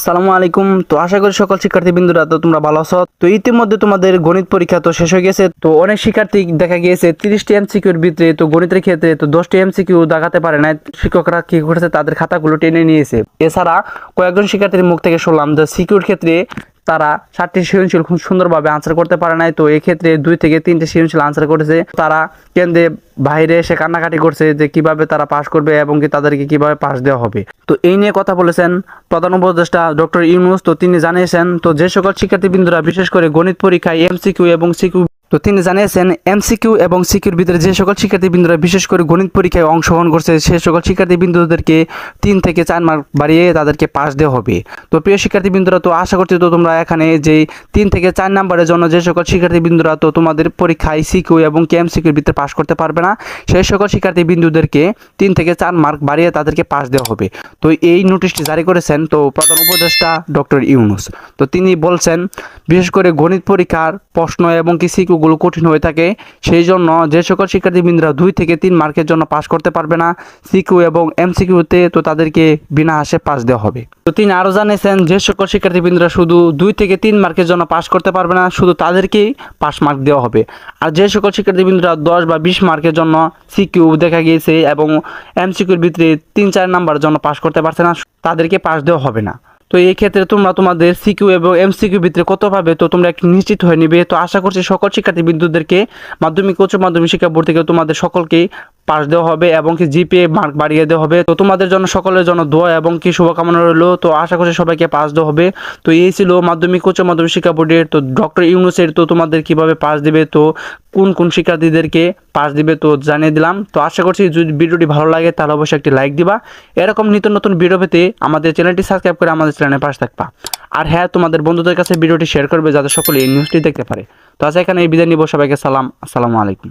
আসসালামু আলাইকুম। তো আশা করি সকল শিক্ষার্থীবৃন্দরা তো তোমরা ভালো আছো। তো ইতিমধ্যে তোমাদের গণিত পরীক্ষা তো শেষ হয়ে গেছে। তো অনেক শিক্ষার্থী দেখা গিয়েছে 30টি এমসিকিউর ভিতরে তো গণিতের ক্ষেত্রে তো 10টি এমসিকিউ দেখাতে পারে না। শিক্ষকরা কি করেছে, তাদের খাতাগুলো টেনে নিয়েছে। এছাড়া কয়েকজন শিক্ষার্থীর মুখ থেকে শুনলাম যে সিকিউর ক্ষেত্রে তারা 7টি সৃজনশীল খুব সুন্দরভাবে আনসার করতে পারে নাই। তো এক্ষেত্রে 2 থেকে 3টে সৃজনশীল আনসার করেছে। তারা কেন্দ্রে বাইরে এসে কান্নাকাটি করছে যে কিভাবে তারা পাস করবে এবং কি তাদেরকে কিভাবে পাস দেওয়া হবে। তো এই নিয়ে কথা বলেছেন প্রধান উপদেষ্টা ডক্টর ইউনূস। তো তিনি জানিয়েছেন তো যে সকল শিক্ষার্থীবৃন্দরা বিশেষ করে গণিত পরীক্ষায় এমসিকিউ এবং সিকিউ তো তিনি জানিয়েছেন এমসিকিউ এবং সিকিউর ভিতরে যে সকল শিক্ষার্থীবৃন্দরা বিশেষ করে গণিত পরীক্ষায় অংশগ্রহণ করছে সে সকল শিক্ষার্থীবৃন্দদেরকে 3 থেকে 4 মার্ক বাড়িয়ে তাদেরকে পাস দেওয়া হবে। তো প্রিয় শিক্ষার্থীবৃন্দরা, তো আশা করছি তো তোমরা এখানে যে 3 থেকে 4 নাম্বারের জন্য যে সকল শিক্ষার্থীবৃন্দরা তো তোমাদের পরীক্ষায় সিকিউ এবং এমসিকিউর ভিতরে পাস করতে পারবে না, সেই সকল শিক্ষার্থীবৃন্দদেরকে 3 থেকে 4 মার্ক বাড়িয়ে তাদেরকে পাস দেওয়া হবে। তো এই নোটিশটি জারি করেছেন তো প্রধান উপদেষ্টা ডক্টর ইউনূস। তো তিনি বলছেন বিশেষ করে গণিত পরীক্ষার প্রশ্ন এবং কি সিকিউগুলো কঠিন হয়ে থাকে, সেই জন্য যে সকল শিক্ষার্থীবৃন্দরা 2 থেকে 3 মার্কের জন্য পাস করতে পারবে না সিকিউ এবং এমসিকিউতে, তো তাদেরকে বিনা হাসে পাস দেওয়া হবে। তো তিনি আরও জানিয়েছেন যে সকল শিক্ষার্থীবৃন্দরা শুধু 2 থেকে 3 মার্কের জন্য পাস করতে পারবে না, শুধু তাদেরকেই পাস মার্ক দেওয়া হবে। আর যে সকল শিক্ষার্থীবৃন্দরা 10 বা 20 মার্কের জন্য সিকিউ দেখা গিয়েছে এবং এমসিকিউর ভিতরে 3-4 নাম্বারের জন্য পাস করতে পারছে না, তাদেরকে পাস দেওয়া হবে না। তো এই ক্ষেত্রে তোমরা তোমাদের সিকিউ এবং এমসিকিউ ভিতরে কত পাবে তো তোমরা একটু নিশ্চিত হয়ে নিবে। তো আশা করছি সকল শিক্ষার্থীবৃন্দদেরকে মাধ্যমিক উচ্চ মাধ্যমিক শিক্ষা বোর্ড থেকে তোমাদের সকলকেই পাস দেওয়া হবে এবং কি জিপিএ মার্ক বাড়িয়ে দেওয়া হবে। তো তোমাদের জন্য সকলের জন্য দোয়া এবং কি শুভকামনা রইলো। তো আশা করছি সবাইকে পাস দেওয়া হবে। তো এই ছিল মাধ্যমিক উচ্চ মাধ্যমিক শিক্ষা বোর্ডের তো ডক্টর ইউনূসের তো তোমাদের কিভাবে পাস দিবে, তো কোন কোন শিক্ষার্থীদেরকে পাস দিবে তো জানিয়ে দিলাম। তো আশা করছি যদি ভিডিওটি ভালো লাগে তাহলে অবশ্যই একটি লাইক দিবা। এরকম নিত্য নতুন ভিডিও পেতে আমাদের চ্যানেলটি সাবস্ক্রাইব করে আমাদের চ্যানেলের পাশে থাকবা। আর হ্যাঁ, তোমাদের বন্ধুদের কাছে ভিডিওটি শেয়ার করবে যাতে সকলে এই নিউজটি দেখতে পারে। তো আজ এখানে এই বিদায় নিব। সবাইকে সালাম, আসসালামু আলাইকুম।